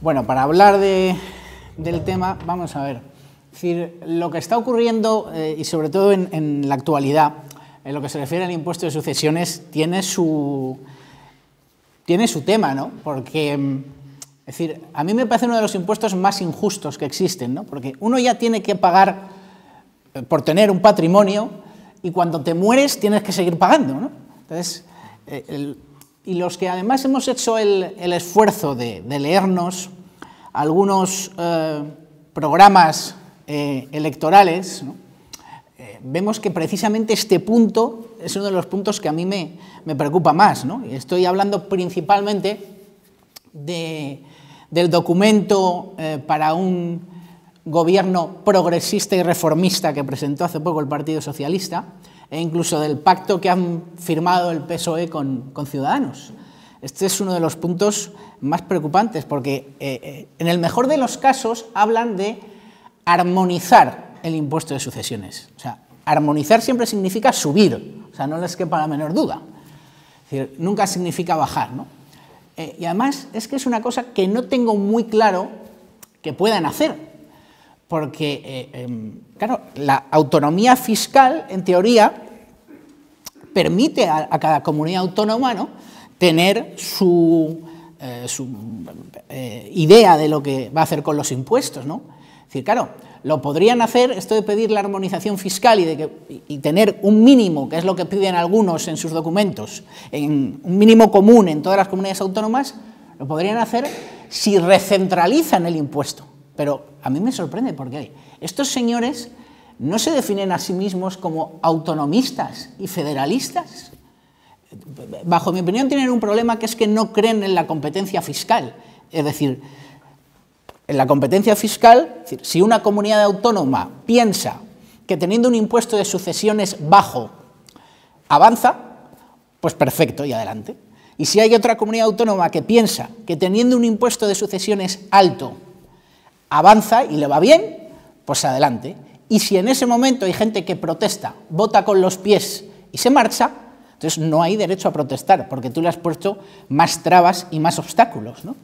Bueno, para hablar del tema, vamos a ver. Es decir, lo que está ocurriendo, y sobre todo en la actualidad, en lo que se refiere al impuesto de sucesiones, tiene su tema, ¿no? Porque, es decir, a mí me parece uno de los impuestos más injustos que existen, ¿no? Porque uno ya tiene que pagar por tener un patrimonio y cuando te mueres tienes que seguir pagando, ¿no? Entonces, y los que además hemos hecho el esfuerzo de leernos algunos programas electorales, ¿no? Vemos que precisamente este punto es uno de los puntos que a mí me preocupa más, ¿no? Y estoy hablando principalmente del documento para un gobierno progresista y reformista que presentó hace poco el Partido Socialista, e incluso del pacto que han firmado el PSOE con Ciudadanos. Este es uno de los puntos más preocupantes, porque en el mejor de los casos hablan de armonizar el impuesto de sucesiones. O sea, armonizar siempre significa subir, o sea, no les quepa la menor duda. Es decir, nunca significa bajar, ¿no? Y además es que es una cosa que no tengo muy claro que puedan hacer, porque, claro, la autonomía fiscal, en teoría, permite a cada comunidad autónoma, ¿no?, tener su idea de lo que va a hacer con los impuestos, ¿no? Es decir, claro, lo podrían hacer, esto de pedir la armonización fiscal y tener un mínimo, que es lo que piden algunos en sus documentos, un mínimo común en todas las comunidades autónomas, lo podrían hacer si recentralizan el impuesto. Pero a mí me sorprende porque estos señores no se definen a sí mismos como autonomistas y federalistas. Bajo mi opinión tienen un problema, que es que no creen en la competencia fiscal. Es decir, en la competencia fiscal, es decir, si una comunidad autónoma piensa que teniendo un impuesto de sucesiones bajo avanza, pues perfecto y adelante. Y si hay otra comunidad autónoma que piensa que teniendo un impuesto de sucesiones alto avanza y le va bien, pues adelante. Y si en ese momento hay gente que protesta, vota con los pies y se marcha, entonces no hay derecho a protestar, porque tú le has puesto más trabas y más obstáculos, ¿no?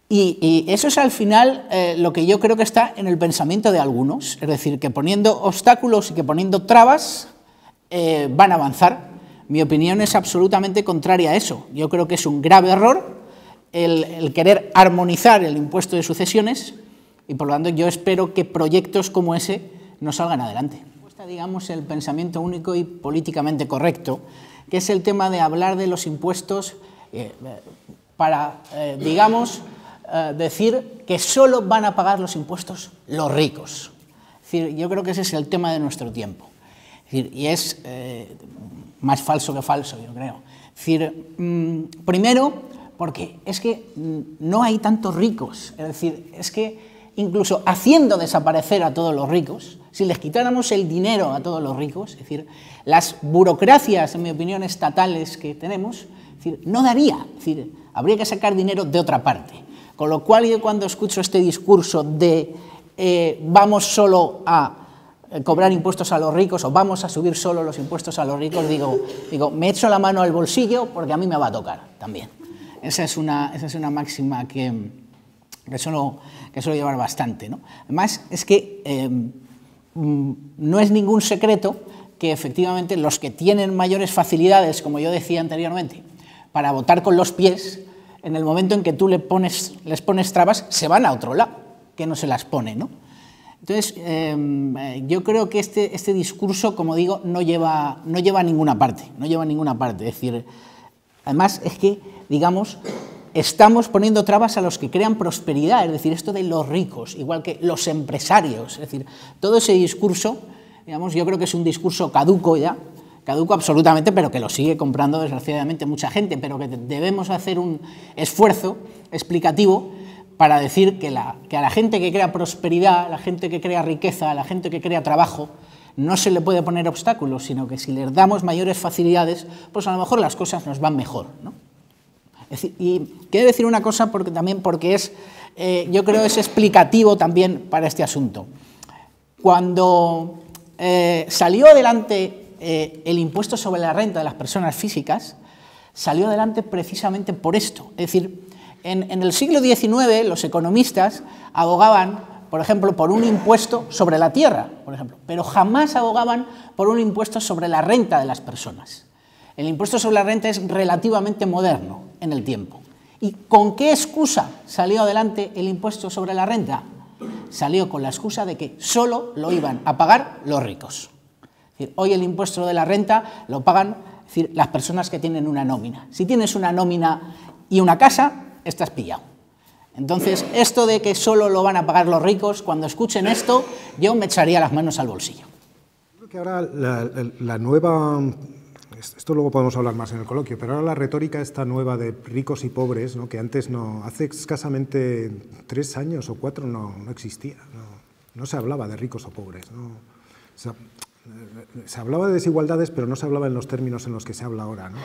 Y eso es al final lo que yo creo que está en el pensamiento de algunos, es decir, que poniendo obstáculos y que poniendo trabas van a avanzar. Mi opinión es absolutamente contraria a eso. Yo creo que es un grave error el querer armonizar el impuesto de sucesiones y, por lo tanto, yo espero que proyectos como ese no salgan adelante. Digamos, el pensamiento único y políticamente correcto, que es el tema de hablar de los impuestos para, digamos, decir que solo van a pagar los impuestos los ricos. Es decir, yo creo que ese es el tema de nuestro tiempo. Es decir, y es más falso que falso, yo creo. Es decir, primero, porque es que no hay tantos ricos. Es decir, es que incluso haciendo desaparecer a todos los ricos, si les quitáramos el dinero a todos los ricos, es decir, las burocracias, en mi opinión, estatales que tenemos, es decir, no daría, es decir, habría que sacar dinero de otra parte. Con lo cual yo cuando escucho este discurso de vamos solo a cobrar impuestos a los ricos o vamos a subir solo los impuestos a los ricos, digo, me echo la mano al bolsillo porque a mí me va a tocar también. Esa es una máxima que suelo llevar bastante, ¿no? Además, es que no es ningún secreto que efectivamente los que tienen mayores facilidades, como yo decía anteriormente, para votar con los pies, en el momento en que tú les pones trabas, se van a otro lado, que no se las pone, ¿no? Entonces, yo creo que este discurso, como digo, no lleva a ninguna parte, Es decir, además es que, digamos, estamos poniendo trabas a los que crean prosperidad, es decir, esto de los ricos, igual que los empresarios, es decir, todo ese discurso, digamos, yo creo que es un discurso caduco ya, caduco absolutamente, pero que lo sigue comprando desgraciadamente mucha gente, pero que debemos hacer un esfuerzo explicativo para decir que a la gente que crea prosperidad, a la gente que crea riqueza, a la gente que crea trabajo, no se le puede poner obstáculos, sino que si les damos mayores facilidades, pues a lo mejor las cosas nos van mejor, ¿no? Es decir, y quiero decir una cosa porque es, yo creo, es explicativo también para este asunto. Cuando salió adelante el impuesto sobre la renta de las personas físicas, salió adelante precisamente por esto. Es decir, en el siglo XIX los economistas abogaban, por ejemplo, por un impuesto sobre la tierra, por ejemplo, pero jamás abogaban por un impuesto sobre la renta de las personas. El impuesto sobre la renta es relativamente moderno en el tiempo. ¿Y con qué excusa salió adelante el impuesto sobre la renta? Salió con la excusa de que solo lo iban a pagar los ricos. Es decir, hoy el impuesto de la renta lo pagan, es decir, las personas que tienen una nómina. Si tienes una nómina y una casa, estás pillado. Entonces, esto de que solo lo van a pagar los ricos, cuando escuchen esto, yo me echaría las manos al bolsillo. Creo que ahora la nueva... Esto luego podemos hablar más en el coloquio, pero ahora la retórica esta nueva de ricos y pobres, ¿no? Que antes no, hace escasamente 3 años o 4 no existía, no se hablaba de ricos o pobres, ¿no? O sea, se hablaba de desigualdades, pero no se hablaba en los términos en los que se habla ahora, ¿no?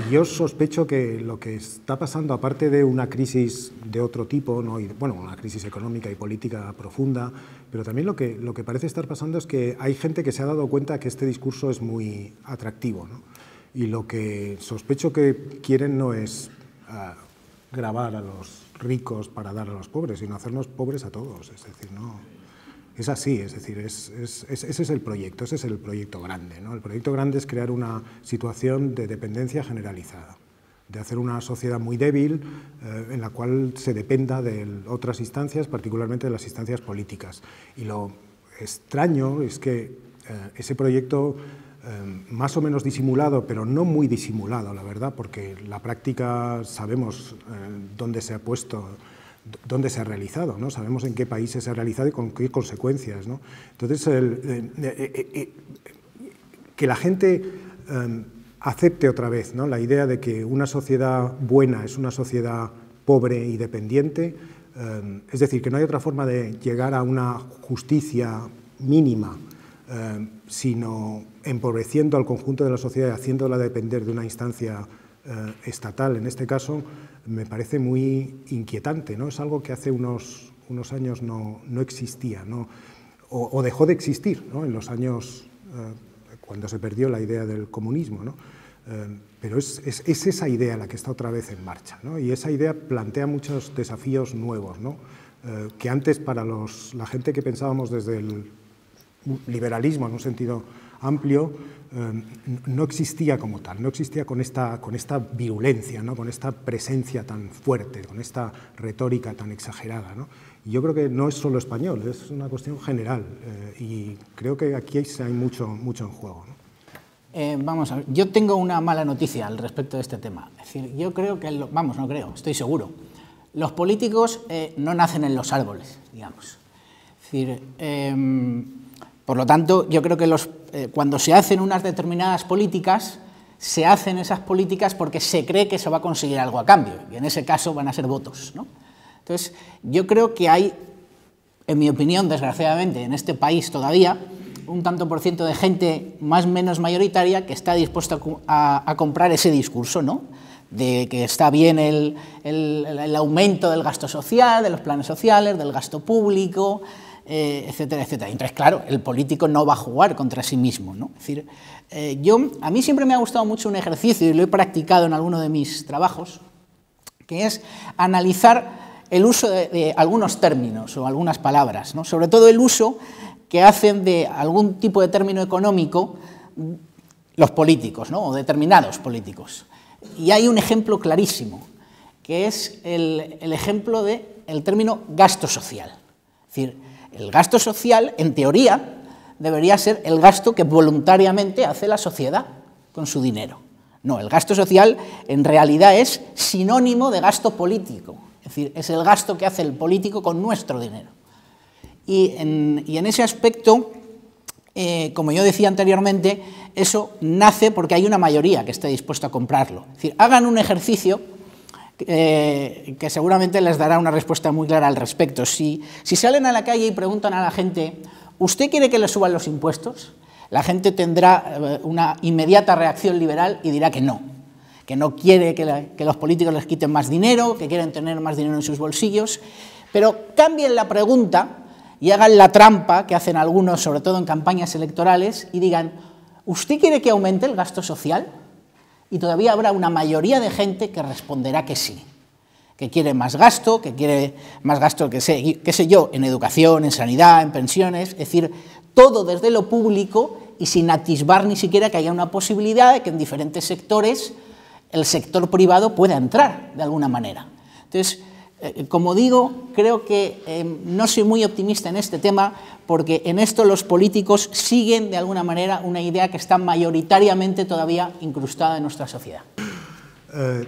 Y yo sospecho que lo que está pasando, aparte de una crisis de otro tipo, ¿no? Y, bueno, una crisis económica y política profunda, pero también lo que parece estar pasando es que hay gente que se ha dado cuenta que este discurso es muy atractivo, ¿no? Y lo que sospecho que quieren no es grabar a los ricos para dar a los pobres, sino hacernos pobres a todos, es decir, no... Es así, es decir, ese es el proyecto, ese es el proyecto grande, ¿no? El proyecto grande es crear una situación de dependencia generalizada, de hacer una sociedad muy débil en la cual se dependa de otras instancias, particularmente de las instancias políticas. Y lo extraño es que ese proyecto, más o menos disimulado, pero no muy disimulado, la verdad, porque la práctica sabemos dónde se ha puesto, dónde se ha realizado, ¿no? Sabemos en qué países se ha realizado y con qué consecuencias, ¿no? Entonces, que la gente acepte otra vez, ¿no? La idea de que una sociedad buena es una sociedad pobre y dependiente, es decir, que no hay otra forma de llegar a una justicia mínima, sino empobreciendo al conjunto de la sociedad y haciéndola depender de una instancia estatal, en este caso, me parece muy inquietante, ¿no? Es algo que hace unos años no existía, ¿no? O dejó de existir, ¿no? En los años cuando se perdió la idea del comunismo, ¿no? Pero es esa idea la que está otra vez en marcha, ¿no? Y esa idea plantea muchos desafíos nuevos, ¿no? Que antes para la gente que pensábamos desde el liberalismo en un sentido amplio, no existía como tal, no existía con esta virulencia, ¿no? Con esta presencia tan fuerte, con esta retórica tan exagerada, ¿no? Y yo creo que no es solo español, es una cuestión general, y creo que aquí hay mucho en juego, ¿no? Vamos a ver, yo tengo una mala noticia al respecto de este tema. Es decir, yo creo que, no creo, estoy seguro, los políticos no nacen en los árboles, digamos. Es decir, por lo tanto, yo creo que cuando se hacen unas determinadas políticas, se hacen esas políticas porque se cree que se va a conseguir algo a cambio, y en ese caso van a ser votos, ¿no? Entonces, yo creo que hay, en mi opinión, desgraciadamente, en este país todavía, un tanto por ciento de gente más o menos mayoritaria que está dispuesta a comprar ese discurso, ¿no? De que está bien el aumento del gasto social, de los planes sociales, del gasto público, etcétera, etcétera. Entonces, claro, el político no va a jugar contra sí mismo, ¿no? Es decir, a mí siempre me ha gustado mucho un ejercicio, y lo he practicado en alguno de mis trabajos, que es analizar el uso de algunos términos o algunas palabras, ¿no? Sobre todo el uso que hacen de algún tipo de término económico los políticos, ¿no? O determinados políticos. Y hay un ejemplo clarísimo, que es el ejemplo del término gasto social. Es decir, el gasto social, en teoría, debería ser el gasto que voluntariamente hace la sociedad con su dinero. No, el gasto social en realidad es sinónimo de gasto político. Es decir, es el gasto que hace el político con nuestro dinero. Y en ese aspecto, como yo decía anteriormente, eso nace porque hay una mayoría que esté dispuesta a comprarlo. Es decir, hagan un ejercicio que seguramente les dará una respuesta muy clara al respecto. Si salen a la calle y preguntan a la gente, ¿usted quiere que le suban los impuestos? La gente tendrá una inmediata reacción liberal y dirá que no quiere que los políticos les quiten más dinero, que quieren tener más dinero en sus bolsillos, pero cambien la pregunta y hagan la trampa que hacen algunos, sobre todo en campañas electorales, y digan, ¿usted quiere que aumente el gasto social? Y todavía habrá una mayoría de gente que responderá que sí. que quiere más gasto, qué sé yo, en educación, en sanidad, en pensiones, es decir, todo desde lo público y sin atisbar ni siquiera que haya una posibilidad de que en diferentes sectores el sector privado pueda entrar de alguna manera. Entonces, como digo, creo que no soy muy optimista en este tema porque en esto los políticos siguen de alguna manera una idea que está mayoritariamente todavía incrustada en nuestra sociedad.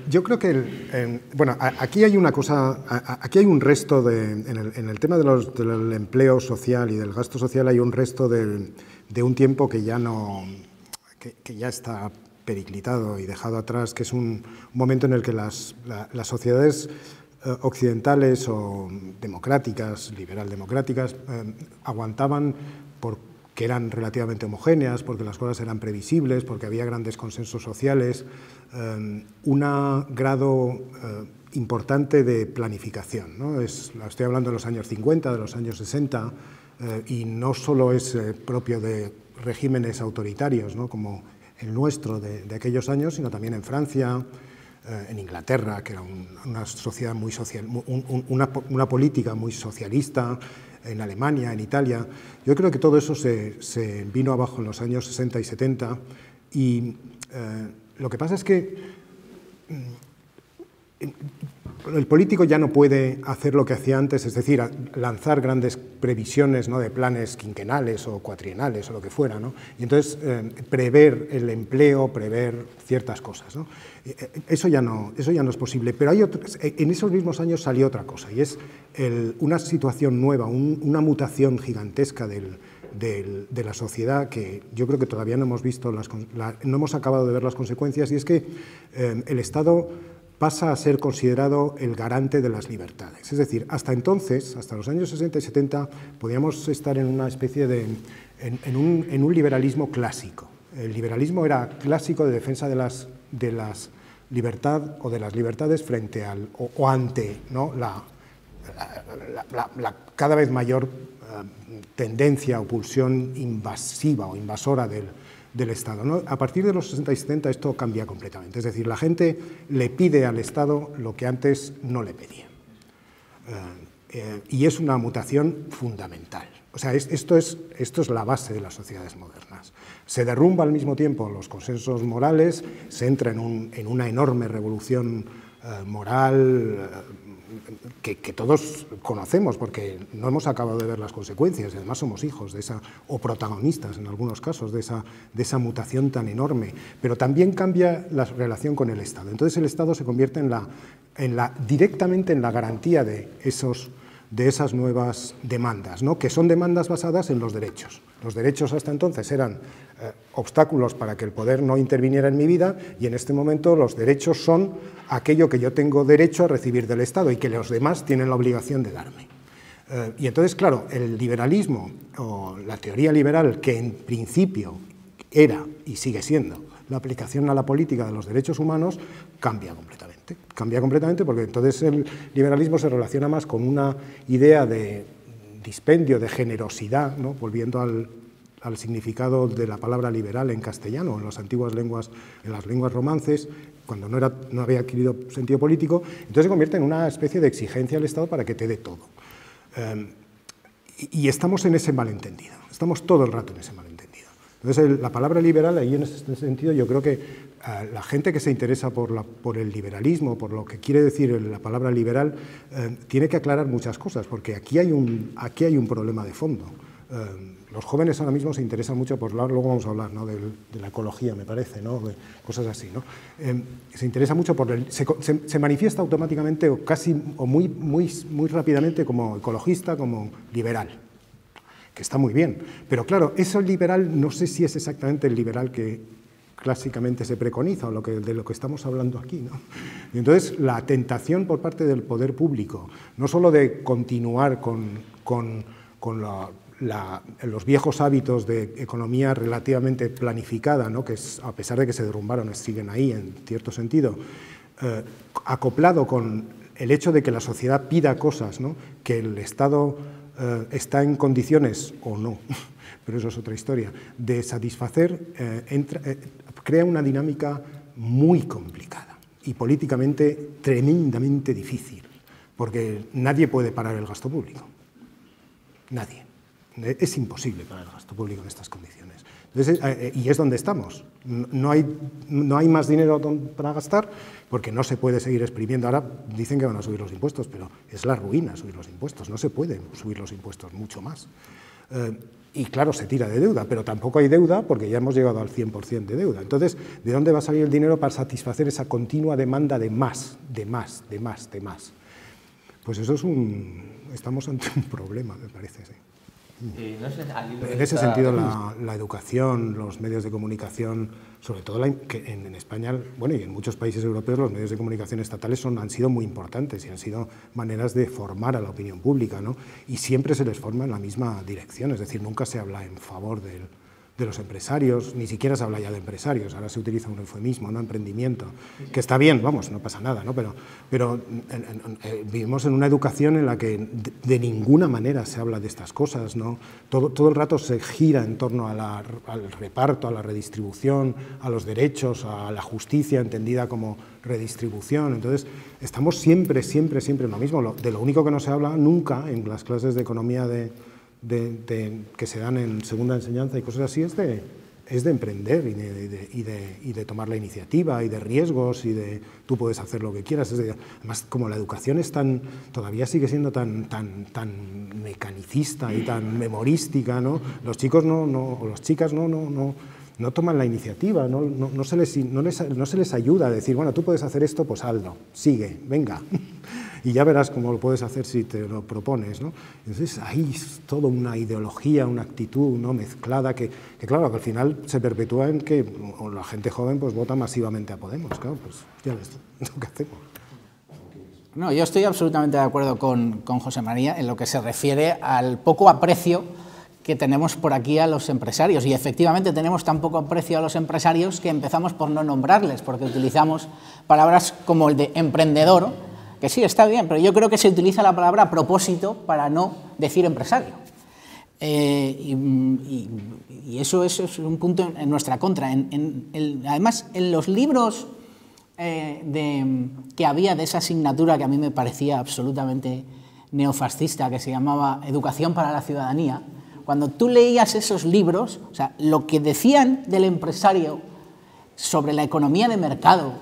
Yo creo que, bueno, aquí hay una cosa, aquí hay un resto en el tema del empleo social y del gasto social hay un resto de un tiempo que ya no, que ya está periclitado y dejado atrás, que es un momento en el que las sociedades occidentales o democráticas, liberal-democráticas, aguantaban porque eran relativamente homogéneas, porque las cosas eran previsibles, porque había grandes consensos sociales, un grado importante de planificación, ¿no? Estoy hablando de los años 50, de los años 60, y no solo es propio de regímenes autoritarios, ¿no?, como el nuestro de aquellos años, sino también en Francia, en Inglaterra, que era una sociedad muy social, una política muy socialista, en Alemania, en Italia. Yo creo que todo eso se vino abajo en los años 60 y 70 y lo que pasa es que el político ya no puede hacer lo que hacía antes, es decir, lanzar grandes previsiones, ¿no?, de planes quinquenales o cuatrienales o lo que fuera, ¿no? Y entonces prever el empleo, prever ciertas cosas, ¿no? Eso ya no es posible, pero en esos mismos años salió otra cosa y es una situación nueva, una mutación gigantesca de la sociedad que yo creo que todavía no hemos visto, no hemos acabado de ver las consecuencias, y es que el Estado pasa a ser considerado el garante de las libertades. Es decir, hasta entonces, hasta los años 60 y 70, podíamos estar en una especie en un liberalismo clásico. El liberalismo era clásico de defensa de las libertad o de las libertades frente o ante, ¿no?, la cada vez mayor tendencia o pulsión invasiva o invasora del Estado, ¿no? A partir de los 60 y 70 esto cambia completamente, es decir, la gente le pide al Estado lo que antes no le pedía. Y es una mutación fundamental. O sea, esto es la base de las sociedades modernas. Se derrumba al mismo tiempo los consensos morales, se entra en una enorme revolución moral que todos conocemos porque no hemos acabado de ver las consecuencias, y además somos hijos de esa, o protagonistas en algunos casos, de esa mutación tan enorme, pero también cambia la relación con el Estado. Entonces el Estado se convierte directamente en la garantía de esas nuevas demandas, ¿no?, que son demandas basadas en los derechos. Los derechos hasta entonces eran obstáculos para que el poder no interviniera en mi vida, y en este momento los derechos son aquello que yo tengo derecho a recibir del Estado y que los demás tienen la obligación de darme. Y entonces, claro, el liberalismo o la teoría liberal, que en principio era y sigue siendo la aplicación a la política de los derechos humanos, cambia completamente. Cambia completamente porque entonces el liberalismo se relaciona más con una idea de dispendio, de generosidad, ¿no?, volviendo al significado de la palabra liberal en castellano, en las antiguas lenguas, en las lenguas romances, cuando no había adquirido sentido político. Entonces se convierte en una especie de exigencia al Estado para que te dé todo. Y estamos en ese malentendido, estamos todo el rato en ese malentendido. Entonces la palabra liberal, ahí en este sentido, yo creo que la gente que se interesa por el liberalismo, por lo que quiere decir la palabra liberal, tiene que aclarar muchas cosas, porque aquí hay un problema de fondo. Los jóvenes ahora mismo se interesan mucho por, luego vamos a hablar, ¿no?, de la ecología, me parece, ¿no?, de cosas así, ¿no? Se interesa mucho se manifiesta automáticamente o muy rápidamente como ecologista, como liberal, que está muy bien, pero claro, eso liberal no sé si es exactamente el liberal que clásicamente se preconiza o de lo que estamos hablando aquí, ¿no? Y entonces la tentación por parte del poder público, no solo de continuar con los viejos hábitos de economía relativamente planificada, ¿no?, que a pesar de que se derrumbaron siguen ahí en cierto sentido, acoplado con el hecho de que la sociedad pida cosas, ¿no?, que el Estado está en condiciones o no, pero eso es otra historia, de satisfacer, crea una dinámica muy complicada, y políticamente tremendamente difícil, porque nadie puede parar el gasto público. Nadie. Es imposible parar el gasto público en estas condiciones. Entonces, y es donde estamos. No hay más dinero para gastar porque no se puede seguir exprimiendo. Ahora dicen que van a subir los impuestos, pero es la ruina subir los impuestos. No se pueden subir los impuestos mucho más. Y claro, se tira de deuda, pero tampoco hay deuda porque ya hemos llegado al 100% de deuda. Entonces, ¿de dónde va a salir el dinero para satisfacer esa continua demanda de más, de más, de más, de más? Pues eso es estamos ante un problema, me parece, sí. No sé, en ese sentido, la educación, los medios de comunicación, sobre todo que en España, bueno, y en muchos países europeos, los medios de comunicación estatales han sido muy importantes y han sido maneras de formar a la opinión pública, ¿no? Y siempre se les forma en la misma dirección, es decir, nunca se habla en favor de los empresarios, ni siquiera se habla ya de empresarios, ahora se utiliza un eufemismo, ¿no? Emprendimiento, que está bien, vamos, no pasa nada, ¿no? Pero vivimos en una educación en la que de ninguna manera se habla de estas cosas, ¿no? Todo el rato se gira en torno al reparto, a la redistribución, a los derechos, a la justicia entendida como redistribución. Entonces, estamos siempre en lo mismo. De lo único que no se habla nunca en las clases de economía que se dan en segunda enseñanza y cosas así es de emprender y de tomar la iniciativa y de riesgos y de tú puedes hacer lo que quieras. Además, como la educación es todavía sigue siendo tan mecanicista y tan memorística, ¿no? Los chicos o las chicas no toman la iniciativa, no se les ayuda a decir, bueno, tú puedes hacer esto, pues hazlo, sigue, venga. Y ya verás cómo lo puedes hacer si te lo propones, ¿no? Entonces hay toda una ideología, una actitud, ¿no? Mezclada que claro, que al final se perpetúa en que la gente joven pues vota masivamente a Podemos, claro, pues ya ves lo que hacemos. No, yo estoy absolutamente de acuerdo con José María en lo que se refiere al poco aprecio que tenemos por aquí a los empresarios, y efectivamente tenemos tan poco aprecio a los empresarios que empezamos por no nombrarles, porque utilizamos palabras como el de emprendedor, que sí, está bien, pero yo creo que se utiliza la palabra a propósito para no decir empresario. Y eso es un punto en nuestra contra. Además, en los libros que había de esa asignatura que a mí me parecía absolutamente neofascista, que se llamaba Educación para la Ciudadanía, cuando tú leías esos libros, o sea, lo que decían del empresario sobre la economía de mercado,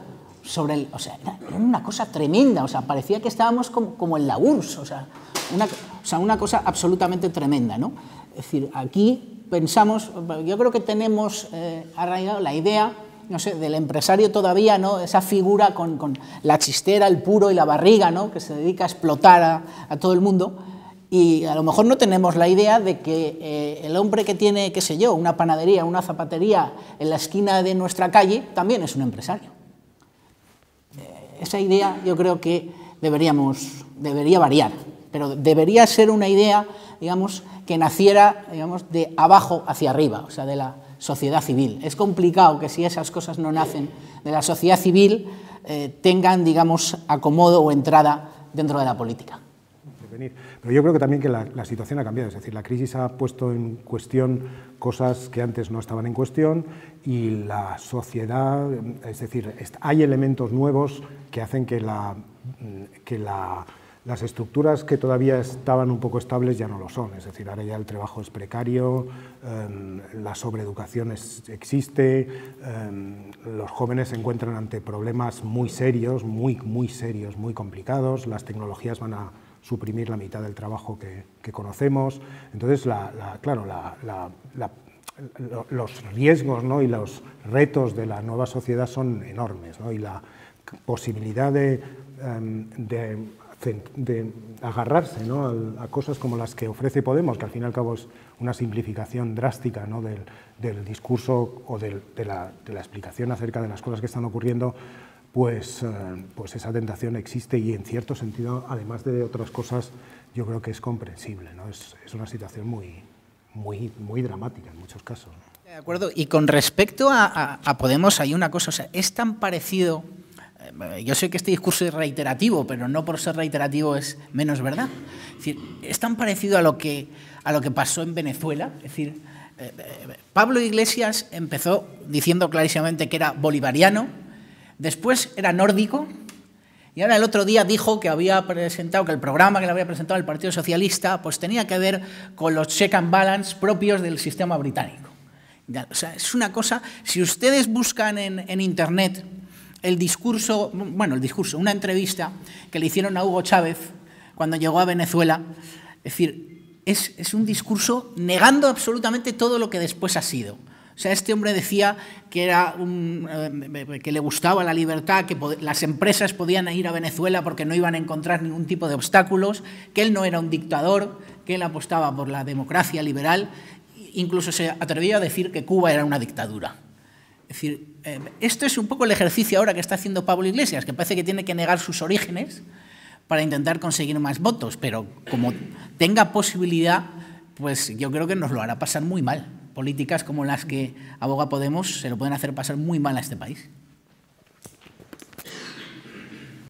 o sea, era una cosa tremenda, o sea, parecía que estábamos como en la URSS, o sea, una cosa absolutamente tremenda, ¿no? Es decir, aquí pensamos, yo creo que tenemos arraigado la idea, no sé, del empresario todavía, ¿no? Esa figura con la chistera, el puro y la barriga, ¿no? Que se dedica a explotar a todo el mundo, y a lo mejor no tenemos la idea de que el hombre que tiene, qué sé yo, una panadería, una zapatería en la esquina de nuestra calle, también es un empresario. Esa idea yo creo que debería variar, pero debería ser una idea, digamos, que naciera, digamos, de abajo hacia arriba, o sea, de la sociedad civil. Es complicado que si esas cosas no nacen de la sociedad civil tengan, digamos, acomodo o entrada dentro de la política. Pero yo creo que también que la situación ha cambiado, es decir, la crisis ha puesto en cuestión cosas que antes no estaban en cuestión y la sociedad, es decir, hay elementos nuevos que hacen que las estructuras que todavía estaban un poco estables ya no lo son, es decir, ahora ya el trabajo es precario, la sobreeducación existe, los jóvenes se encuentran ante problemas muy serios, muy serios, muy complicados, las tecnologías van a suprimir la mitad del trabajo que conocemos. Entonces, claro, los riesgos, ¿no? Y los retos de la nueva sociedad son enormes, ¿no? Y la posibilidad de agarrarse, ¿no? a cosas como las que ofrece Podemos, que al fin y al cabo es una simplificación drástica, ¿no? del discurso o de la explicación acerca de las cosas que están ocurriendo, pues esa tentación existe y en cierto sentido, además de otras cosas, yo creo que es comprensible, ¿no? Es una situación muy dramática en muchos casos, ¿no? De acuerdo, y con respecto a Podemos hay una cosa, o sea, es tan parecido, yo sé que este discurso es reiterativo, pero no por ser reiterativo es menos verdad, es decir, es tan parecido a lo que pasó en Venezuela, es decir, Pablo Iglesias empezó diciendo clarísimamente que era bolivariano, Después era nórdico, y ahora el otro día dijo que había presentado, que el programa que le había presentado el Partido Socialista pues tenía que ver con los check and balance propios del sistema británico. O sea, es una cosa, si ustedes buscan en Internet el discurso, una entrevista que le hicieron a Hugo Chávez cuando llegó a Venezuela, es decir, es un discurso negando absolutamente todo lo que después ha sido. O sea, este hombre decía que, que le gustaba la libertad, que las empresas podían ir a Venezuela porque no iban a encontrar ningún tipo de obstáculos, que él no era un dictador, que él apostaba por la democracia liberal, incluso se atrevió a decir que Cuba era una dictadura. Es decir, esto es un poco el ejercicio ahora que está haciendo Pablo Iglesias, que parece que tiene que negar sus orígenes para intentar conseguir más votos, pero como tenga posibilidad, pues yo creo que nos lo hará pasar muy mal. Políticas como las que aboga Podemos se lo pueden hacer pasar muy mal a este país.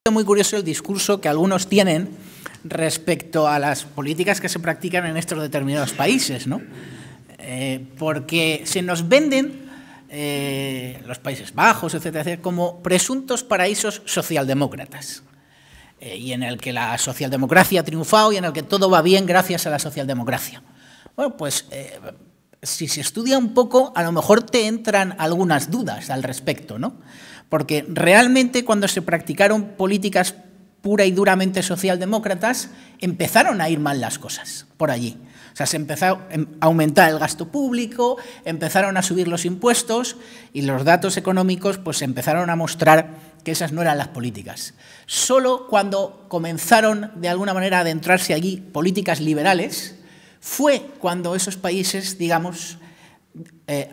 Es muy curioso el discurso que algunos tienen respecto a las políticas que se practican en estos determinados países, ¿no? Porque se nos venden los Países Bajos, etcétera, como presuntos paraísos socialdemócratas, y en el que la socialdemocracia ha triunfado y en el que todo va bien gracias a la socialdemocracia. Bueno, pues si se estudia un poco, a lo mejor te entran algunas dudas al respecto, ¿no? Porque realmente cuando se practicaron políticas pura y duramente socialdemócratas, empezaron a ir mal las cosas por allí. O sea, se empezó a aumentar el gasto público, empezaron a subir los impuestos y los datos económicos pues empezaron a mostrar que esas no eran las políticas. Solo cuando comenzaron de alguna manera a adentrarse allí políticas liberales, fue cuando esos países, digamos,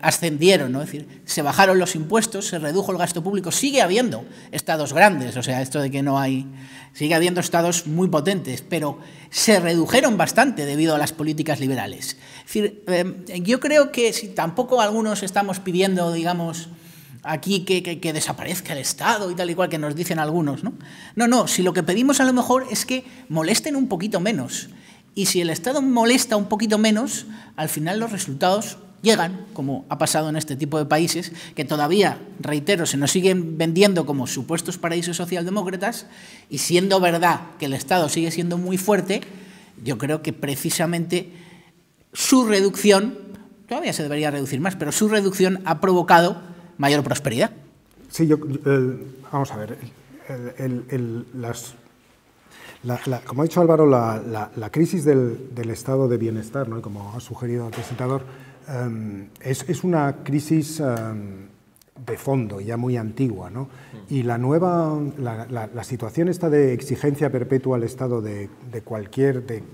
ascendieron, ¿no? Es decir, se bajaron los impuestos, se redujo el gasto público, sigue habiendo estados grandes, o sea, esto de que no hay, sigue habiendo estados muy potentes, pero se redujeron bastante debido a las políticas liberales. Es decir, yo creo que si tampoco algunos estamos pidiendo, digamos, aquí que desaparezca el Estado y tal y cual que nos dicen algunos, ¿no? No, si lo que pedimos a lo mejor es que molesten un poquito menos. Y si el Estado molesta un poquito menos, al final los resultados llegan, como ha pasado en este tipo de países, que todavía, reitero, se nos siguen vendiendo como supuestos paraísos socialdemócratas, y siendo verdad que el Estado sigue siendo muy fuerte, yo creo que precisamente su reducción, todavía se debería reducir más, pero su reducción ha provocado mayor prosperidad. Sí, vamos a ver, como ha dicho Álvaro, la crisis del estado de bienestar, ¿no? Como ha sugerido el presentador, es una crisis de fondo, ya muy antigua, ¿no? Y la situación esta de exigencia perpetua al Estado de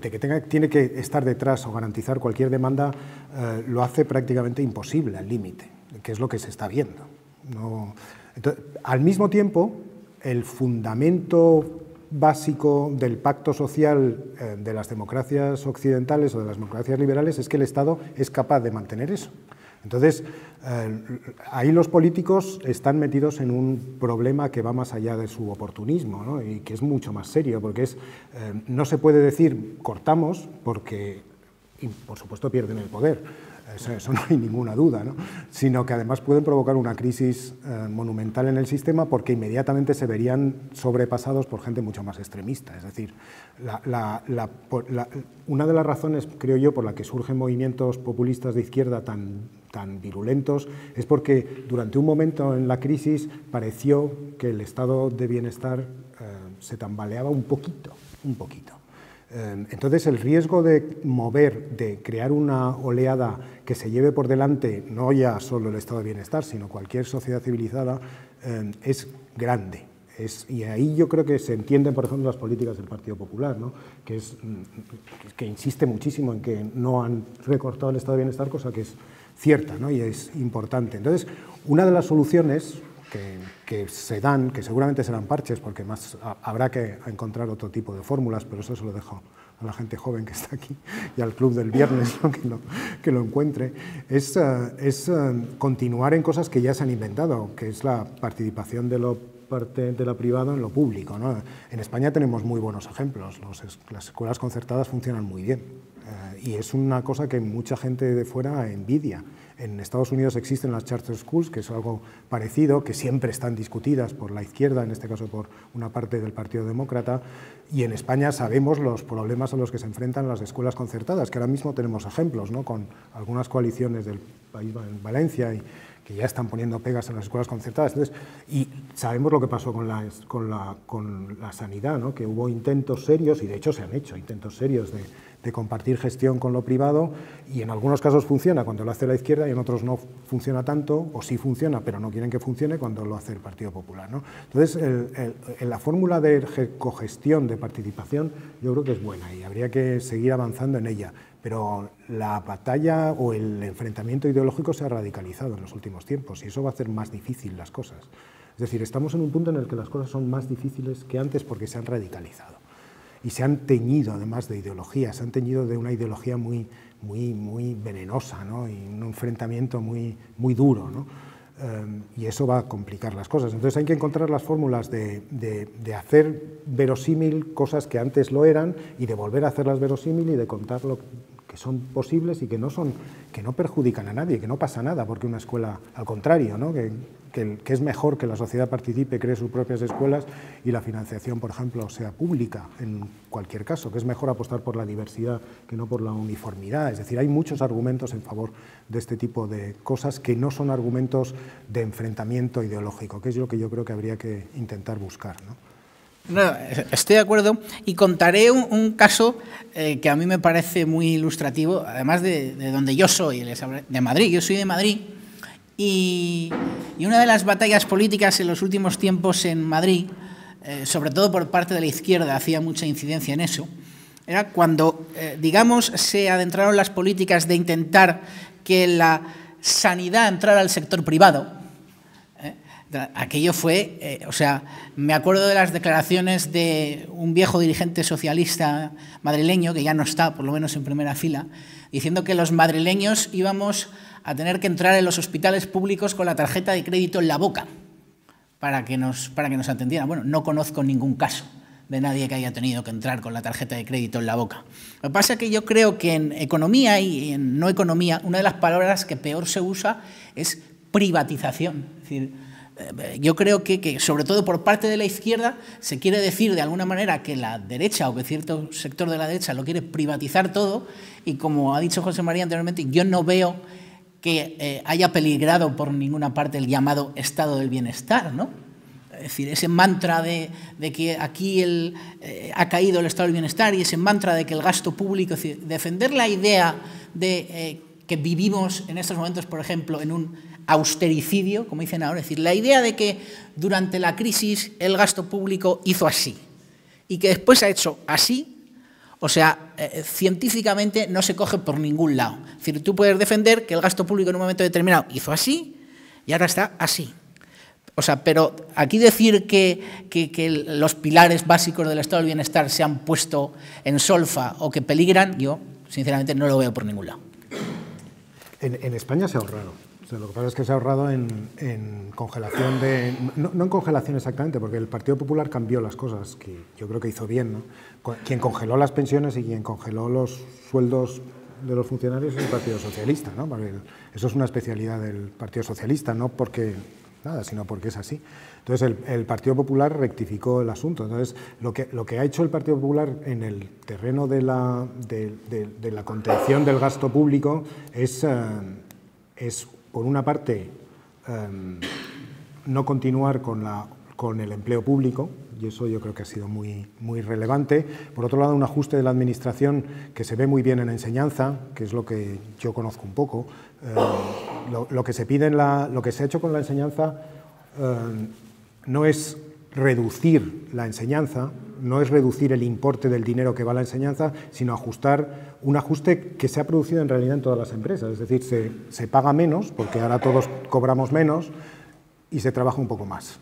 que tiene que estar detrás o garantizar cualquier demanda, lo hace prácticamente imposible al límite, que es lo que se está viendo, ¿no? Entonces, al mismo tiempo, el fundamento básico del pacto social de las democracias occidentales o de las democracias liberales es que el Estado es capaz de mantener eso. Entonces, ahí los políticos están metidos en un problema que va más allá de su oportunismo, ¿no? Y que es mucho más serio, porque no se puede decir cortamos porque, y por supuesto, pierden el poder. Eso no hay ninguna duda, ¿no? Sino que además pueden provocar una crisis monumental en el sistema porque inmediatamente se verían sobrepasados por gente mucho más extremista. Es decir, una de las razones, creo yo, por la que surgen movimientos populistas de izquierda tan virulentos es porque durante un momento en la crisis pareció que el estado de bienestar se tambaleaba un poquito. Entonces, el riesgo de crear una oleada que se lleve por delante no ya solo el estado de bienestar, sino cualquier sociedad civilizada, es grande. Y ahí yo creo que se entienden, por ejemplo, las políticas del Partido Popular, ¿no? que insiste muchísimo en que no han recortado el estado de bienestar, cosa que es cierta, ¿no? Y es importante. Entonces, una de las soluciones que se dan, que seguramente serán parches, porque más habrá que encontrar otro tipo de fórmulas, pero eso se lo dejo a la gente joven que está aquí y al club del viernes, ¿no? que lo encuentre, es continuar en cosas que ya se han inventado, que es la participación de lo privado en lo público, ¿no? En España tenemos muy buenos ejemplos, las escuelas concertadas funcionan muy bien. Y es una cosa que mucha gente de fuera envidia. En Estados Unidos existen las charter schools, que es algo parecido, que siempre están discutidas por la izquierda, en este caso por una parte del Partido Demócrata, y en España sabemos los problemas a los que se enfrentan las escuelas concertadas, que ahora mismo tenemos ejemplos, ¿no?, con algunas coaliciones del país, en Valencia, y que ya están poniendo pegas en las escuelas concertadas. Entonces, y sabemos lo que pasó con la sanidad, ¿no?, que hubo intentos serios, y de hecho se han hecho intentos serios de compartir gestión con lo privado, y en algunos casos funciona cuando lo hace la izquierda y en otros no funciona tanto, o sí funciona pero no quieren que funcione cuando lo hace el Partido Popular, ¿no? Entonces, la fórmula de cogestión, de participación, yo creo que es buena y habría que seguir avanzando en ella, pero la batalla o el enfrentamiento ideológico se ha radicalizado en los últimos tiempos y eso va a hacer más difícil las cosas. Es decir, estamos en un punto en el que las cosas son más difíciles que antes porque se han radicalizado. Y se han teñido, además de ideología, se han teñido de una ideología muy venenosa, ¿no?, y un enfrentamiento muy duro, ¿no? Y eso va a complicar las cosas. Entonces hay que encontrar las fórmulas de hacer verosímil cosas que antes lo eran y de volver a hacerlas verosímil y de contar lo que son posibles y que no perjudican a nadie, que no pasa nada, porque una escuela, al contrario, ¿no?, que es mejor que la sociedad participe, cree sus propias escuelas y la financiación, por ejemplo, sea pública en cualquier caso, que es mejor apostar por la diversidad que no por la uniformidad. Es decir, hay muchos argumentos en favor de este tipo de cosas que no son argumentos de enfrentamiento ideológico, que es lo que yo creo que habría que intentar buscar, ¿no? No, estoy de acuerdo y contaré un caso que a mí me parece muy ilustrativo, además de donde yo soy, de Madrid. Yo soy de Madrid y una de las batallas políticas en los últimos tiempos en Madrid, sobre todo por parte de la izquierda, hacía mucha incidencia en eso, era cuando, digamos, se adentraron las políticas de intentar que la sanidad entrara al sector privado. Aquello fue, o sea, me acuerdo de las declaraciones de un viejo dirigente socialista madrileño, que ya no está, por lo menos en primera fila, diciendo que los madrileños íbamos a tener que entrar en los hospitales públicos con la tarjeta de crédito en la boca para que nos atendieran. Bueno, no conozco ningún caso de nadie que haya tenido que entrar con la tarjeta de crédito en la boca. Lo que pasa es que yo creo que en economía y en no economía, una de las palabras que peor se usa es privatización. Es decir, yo creo que, sobre todo por parte de la izquierda, se quiere decir de alguna manera que la derecha o que cierto sector de la derecha lo quiere privatizar todo y, como ha dicho José María anteriormente, yo no veo que haya peligrado por ninguna parte el llamado estado del bienestar, ¿no? Es decir, ese mantra de que aquí ha caído el estado del bienestar y ese mantra de que el gasto público, es decir, defender la idea de que vivimos en estos momentos, por ejemplo, en un austericidio, como dicen ahora, es decir, la idea de que durante la crisis el gasto público hizo así y que después ha hecho así, o sea, científicamente no se coge por ningún lado. Es decir, tú puedes defender que el gasto público en un momento determinado hizo así y ahora está así. O sea, pero aquí decir que los pilares básicos del estado del bienestar se han puesto en solfa o que peligran, yo sinceramente no lo veo por ningún lado. En España se ha ahorrado. O sea, lo que pasa es que se ha ahorrado en congelación de... No en congelación exactamente, porque el Partido Popular cambió las cosas, que yo creo que hizo bien, ¿no? Quien congeló las pensiones y quien congeló los sueldos de los funcionarios es el Partido Socialista, ¿no? Porque eso es una especialidad del Partido Socialista, no porque nada, sino porque es así. Entonces el Partido Popular rectificó el asunto. Entonces lo que ha hecho el Partido Popular en el terreno de la contención del gasto público es por una parte no continuar con el empleo público, y eso yo creo que ha sido muy relevante. Por otro lado, un ajuste de la administración que se ve muy bien en enseñanza, que es lo que yo conozco un poco. Lo que se pide lo que se ha hecho con la enseñanza no es reducir la enseñanza, no es reducir el importe del dinero que va a la enseñanza, sino ajustar un ajuste que se ha producido en realidad en todas las empresas. Es decir, se paga menos, porque ahora todos cobramos menos, y se trabaja un poco más.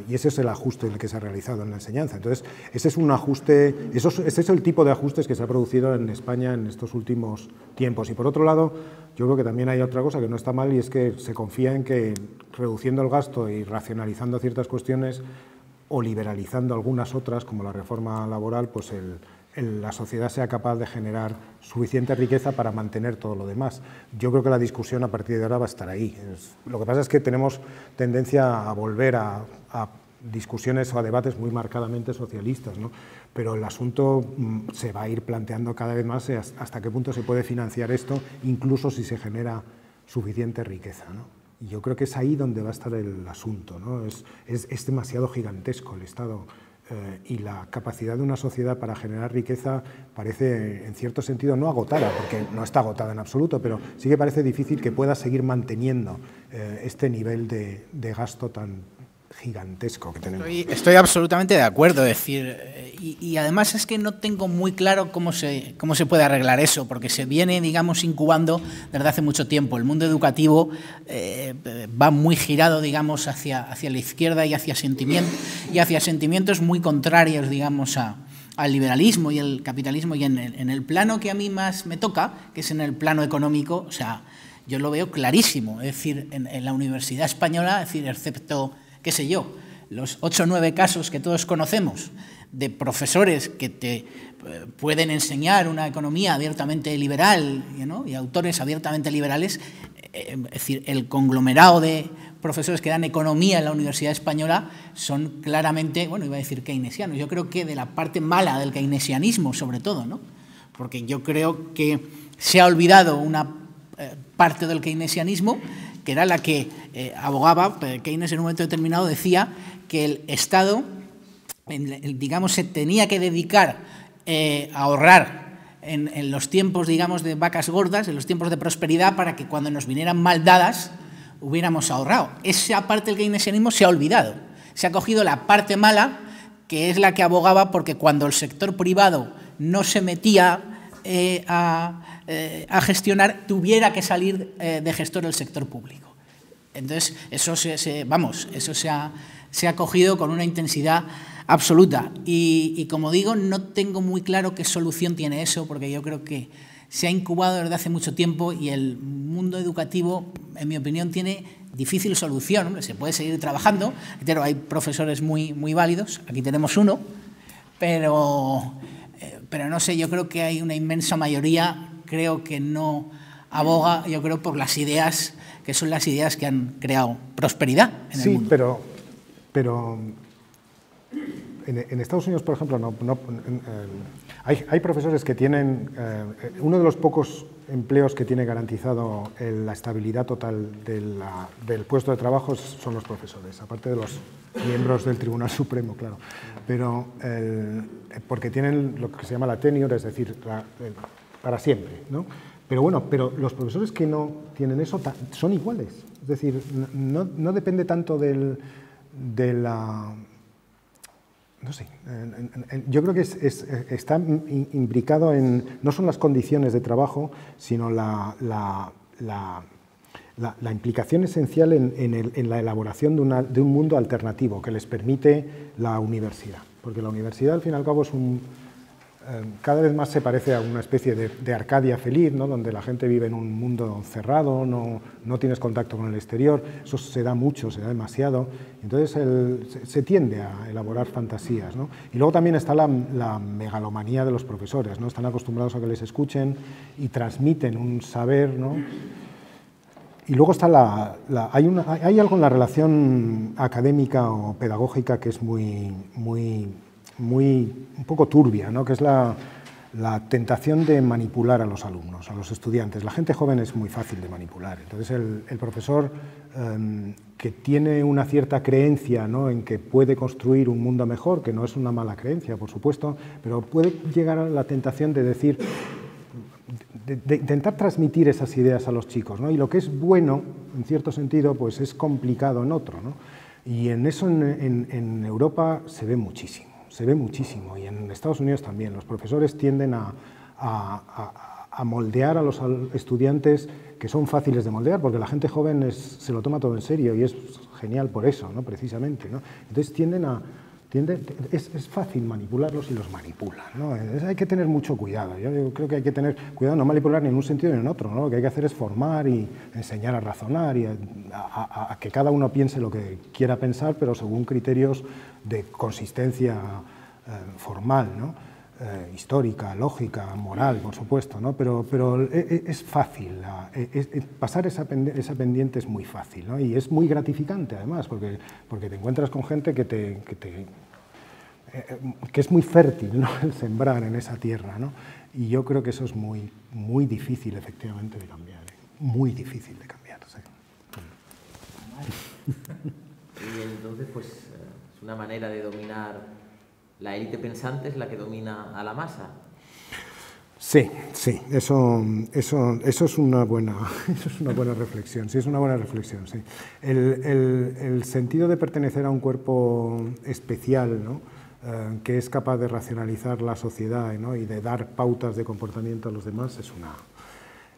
Y ese es el ajuste que se ha realizado en la enseñanza. Entonces, ese es un ajuste, ese es el tipo de ajustes que se ha producido en España en estos últimos tiempos. Y por otro lado, yo creo que también hay otra cosa que no está mal, y es que se confía en que reduciendo el gasto y racionalizando ciertas cuestiones o liberalizando algunas otras, como la reforma laboral, pues la sociedad sea capaz de generar suficiente riqueza para mantener todo lo demás. Yo creo que la discusión a partir de ahora va a estar ahí. Lo que pasa es que tenemos tendencia a volver a discusiones o a debates muy marcadamente socialistas, ¿no? Pero el asunto se va a ir planteando cada vez más hasta qué punto se puede financiar esto, incluso si se genera suficiente riqueza, ¿no? Y yo creo que es ahí donde va a estar el asunto, ¿no? Es demasiado gigantesco el Estado. Y la capacidad de una sociedad para generar riqueza parece, en cierto sentido, no agotada, porque no está agotada en absoluto, pero sí que parece difícil que pueda seguir manteniendo este nivel de gasto tan gigantesco que tenemos. Estoy absolutamente de acuerdo, es decir, y además es que no tengo muy claro cómo se puede arreglar eso, porque se viene, digamos, incubando desde hace mucho tiempo. El mundo educativo va muy girado, digamos, hacia la izquierda y hacia sentimientos muy contrarios, digamos, al liberalismo y al capitalismo, y en el plano que a mí más me toca, que es en el plano económico, o sea, yo lo veo clarísimo, es decir, en la Universidad Española, es decir, excepto, qué sé yo, los 8 o 9 casos que todos conocemos de profesores que te pueden enseñar una economía abiertamente liberal, ¿no? Y autores abiertamente liberales, es decir, el conglomerado de profesores que dan economía en la Universidad Española son claramente, bueno, iba a decir keynesianos, yo creo que de la parte mala del keynesianismo sobre todo, ¿no? Porque yo creo que se ha olvidado una parte del keynesianismo, que era la que abogaba. Keynes en un momento determinado decía que el Estado, digamos, se tenía que dedicar a ahorrar en los tiempos, digamos, de vacas gordas, en los tiempos de prosperidad, para que cuando nos vinieran mal dadas hubiéramos ahorrado. Esa parte del keynesianismo se ha olvidado. Se ha cogido la parte mala, que es la que abogaba porque cuando el sector privado no se metía a gestionar, tuviera que salir de gestor el sector público. Entonces, eso se ha cogido con una intensidad absoluta. Y como digo, no tengo muy claro qué solución tiene eso, porque yo creo que se ha incubado desde hace mucho tiempo y el mundo educativo, en mi opinión, tiene difícil solución. Se puede seguir trabajando, pero hay profesores muy válidos, aquí tenemos uno, pero no sé, yo creo que hay una inmensa mayoría, creo que no aboga, yo creo, por las ideas que son las ideas que han creado prosperidad en el mundo. Sí, pero en Estados Unidos, por ejemplo, hay profesores que tienen, uno de los pocos empleos que tiene garantizado la estabilidad total del puesto de trabajo son los profesores, aparte de los miembros del Tribunal Supremo, claro, pero porque tienen lo que se llama la tenure, es decir, para siempre, ¿no? Pero bueno, los profesores que no tienen eso son iguales, es decir, no depende tanto de la... No sé, yo creo que está imbricado en, no son las condiciones de trabajo, sino la implicación esencial en la elaboración de un mundo alternativo que les permite la universidad. Porque la universidad, al fin y al cabo, es cada vez más se parece a una especie de Arcadia feliz, ¿no? Donde la gente vive en un mundo cerrado, no tienes contacto con el exterior, eso se da mucho, se da demasiado, entonces se tiende a elaborar fantasías, ¿no? Y luego también está la megalomanía de los profesores, ¿no? Están acostumbrados a que les escuchen y transmiten un saber, ¿no? Y luego está hay algo en la relación académica o pedagógica que es un poco turbia, ¿no? Que es la tentación de manipular a los alumnos, a los estudiantes. La gente joven es muy fácil de manipular, entonces el profesor que tiene una cierta creencia, ¿no? En que puede construir un mundo mejor, que no es una mala creencia, por supuesto, pero puede llegar a la tentación de decir, de intentar transmitir esas ideas a los chicos, ¿no? Y lo que es bueno, en cierto sentido, pues es complicado en otro, ¿no? Y en eso en Europa se ve muchísimo, y en Estados Unidos también. Los profesores tienden a moldear a los estudiantes que son fáciles de moldear, porque la gente joven se lo toma todo en serio y es genial por eso, ¿no? Precisamente, ¿no? Entonces es fácil manipularlos y los manipulan, ¿no? Entonces hay que tener mucho cuidado. Yo creo que hay que tener cuidado, no manipular ni en un sentido ni en otro, ¿no? Lo que hay que hacer es formar y enseñar a razonar y a que cada uno piense lo que quiera pensar, pero según criterios de consistencia formal, ¿no? histórica, lógica, moral, por supuesto, ¿no? Pero es fácil, pasar esa pendiente es muy fácil, ¿no? Y es muy gratificante además, porque te encuentras con gente que es muy fértil, ¿no? El sembrar en esa tierra, ¿no? Y yo creo que eso es muy, muy difícil efectivamente de cambiar, muy difícil de cambiar. ¿Sí? Y entonces pues es una manera de dominar. ¿La élite pensante es la que domina a la masa? Sí, eso es una buena reflexión, sí, es una buena reflexión, sí. El sentido de pertenecer a un cuerpo especial, ¿no? Que es capaz de racionalizar la sociedad, ¿no? Y de dar pautas de comportamiento a los demás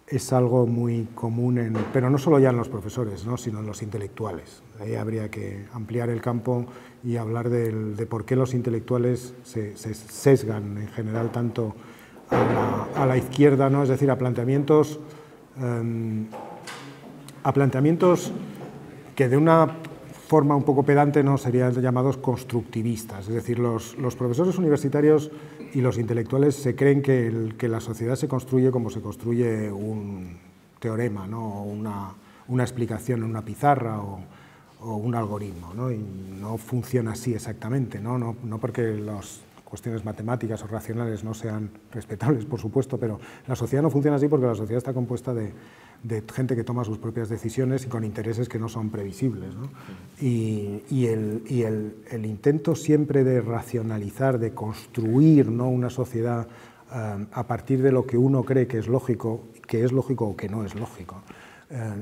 es algo muy común, pero no solo ya en los profesores, ¿no? Sino en los intelectuales. Ahí habría que ampliar el campo y hablar de por qué los intelectuales se sesgan en general tanto a la izquierda, ¿no? Es decir, a planteamientos que de una forma un poco pedante no serían llamados constructivistas. Es decir, los profesores universitarios y los intelectuales se creen que la sociedad se construye como se construye un teorema, ¿no? O una explicación en una pizarra o un algoritmo, ¿no? Y no funciona así exactamente, no porque las cuestiones matemáticas o racionales no sean respetables, por supuesto, pero la sociedad no funciona así porque la sociedad está compuesta de gente que toma sus propias decisiones y con intereses que no son previsibles, ¿no? Y el intento siempre de racionalizar, de construir, ¿no? Una sociedad a partir de lo que uno cree que es lógico o que no es lógico,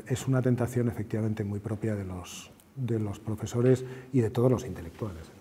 es una tentación efectivamente muy propia de los profesores y de todos los intelectuales.